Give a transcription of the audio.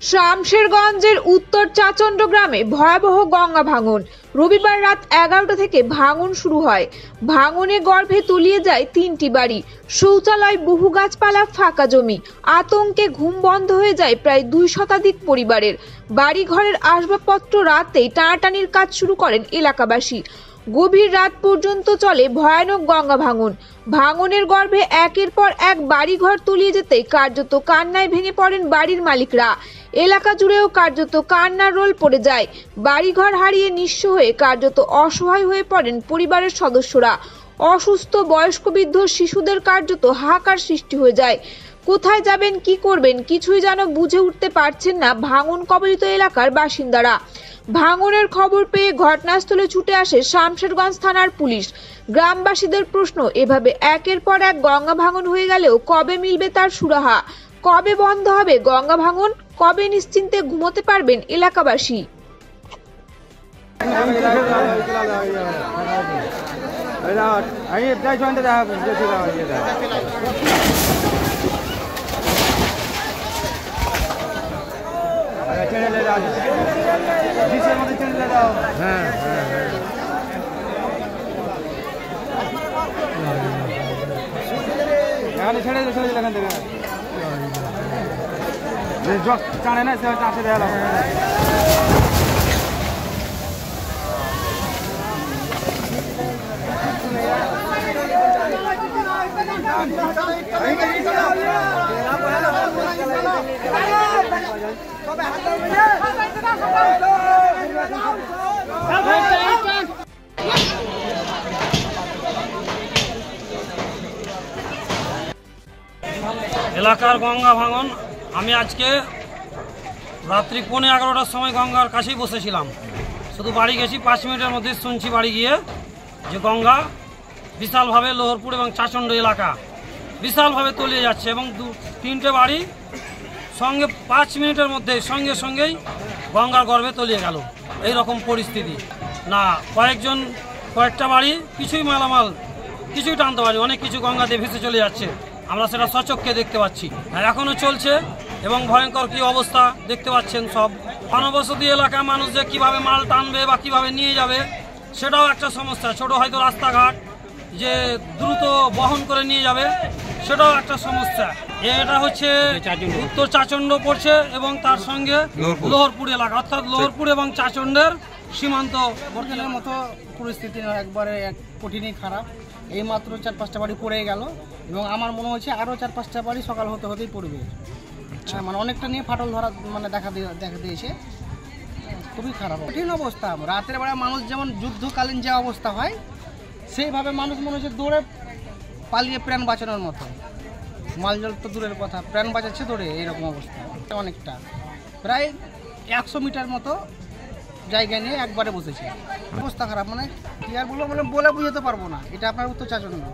শামশেরগঞ্জের উত্তর চাচণ্ড গ্রামে ভয়াবহ গঙ্গা ভাঙন। রবিবার রাত 11টা থেকে ভাঙন শুরু হয়। ভাঙনে গর্ভে তলিয়ে যায় 3টি বাড়ি, শৌচালয়, বহু গাছপালা, ফাঁকা জমি। আতঙ্কে ঘুম বন্ধ হয়ে যায় প্রায় 2 শতাধিক পরিবারের। বাড়ি ঘরের আসবাবপত্র রাতেই টানাটানির কাজ শুরু করেন এলাকাবাসী। গভীর রাত পর্যন্ত চলে ভয়ানক গঙ্গা ভাঙন। ভাঙনের গর্ভে একের পর এক বাড়িঘর তলিয়ে যেতে কার্যত কান্নায় ভেঙে পড়েন বাড়ির মালিকরা। এলাকা জুড়েও কার্যত কান্নার রোল পড়ে যায়। বাড়িঘর হারিয়ে নিঃস্ব হয়ে কার্যত অসহায় হয়ে পড়েন পরিবারের সদস্যরা। অসুস্থ, বয়স্ক, বৃদ্ধ, শিশুদের কার্যত হাহাকার সৃষ্টি হয়ে যায়। কোথায় যাবেন, কি করবেন কিছুই যেন বুঝে উঠতে পারছেন না ভাঙন কবলিত এলাকার বাসিন্দারা। ভাঙনের খবর পেয়ে ঘটনাস্থলে ছুটে আসে শামশেরগঞ্জ থানার পুলিশ। গ্রামবাসীদের প্রশ্ন, এভাবে একের পর এক গঙ্গা ভাঙন হয়ে গেলেও কবে মিলবে তার সুরাহা? কবে বন্ধ হবে গঙ্গা ভাঙন? কবে নিশ্চিন্তে ঘুমোতে পারবেন এলাকাবাসী? টানে না চাষে দেওয়া এলাকার গঙ্গা ভাঙন। আমি আজকে রাত্রি 11:15টার সময় গঙ্গার কাছেই বসেছিলাম। শুধু বাড়ি গেছি, 5 মিনিটের মধ্যে শুনছি বাড়ি গিয়ে যে গঙ্গা বিশালভাবে লোহরপুর এবং চাচণ্ড এলাকা বিশালভাবে তলিয়ে যাচ্ছে এবং 3টে বাড়ি সঙ্গে 5 মিনিটের মধ্যে সঙ্গেই গঙ্গার গর্ভে তলিয়ে গেল। এই রকম পরিস্থিতি না, কয়েকটা বাড়ি কিছুই মালামাল কিছুই টানতে পারি, অনেক কিছু গঙ্গাতে ভেসে চলে যাচ্ছে। আমরা সেটা সচক্ষে দেখতে পাচ্ছি, এখনও চলছে এবং ভয়ঙ্কর কি অবস্থা দেখতে পাচ্ছেন। সব ঘনবসতি এলাকায় মানুষ যে কীভাবে মাল টানবে বা কীভাবে নিয়ে যাবে সেটাও একটা সমস্যা। ছোট হয়তো রাস্তাঘাট যে দ্রুত বহন করে নিয়ে যাবে সেটাও একটা সমস্যা। এটা হচ্ছে উত্তর চাচণ্ড পড়ছে এবং তার সঙ্গে লোহরপুর এলাকা, অর্থাৎ লোহরপুর এবং চাচণ্ডের সীমান্ত বর্তমানের মতো পরিস্থিতি একবারে কঠিনই খারাপ। এই মাত্র 4-5টা বাড়ি পড়ে গেল এবং আমার মনে হচ্ছে আরও 4-5টা বাড়ি সকাল হতেই পড়বে। মানে অনেকটা নিয়ে ফাটল ধরা দেখা দিয়েছে। খুবই খারাপ, কঠিন অবস্থা। রাতের বেলা মানুষ যেমন যুদ্ধকালীন যে অবস্থা হয় সেইভাবে মানুষ মনে হচ্ছে দৌড়ে পালিয়ে প্রাণ বাঁচানোর মতো। মালজল তো দূরের কথা, প্রাণ বাঁচাচ্ছে দৌড়ে, এইরকম অবস্থা। অনেকটা প্রায় 100 মিটার মতো জায়গায় নিয়ে একবারে বসেছে। অবস্থা খারাপ, মানে কি আর বলে বুঝতে পারবো না। এটা আপনার উত্তর চাচণ্ড।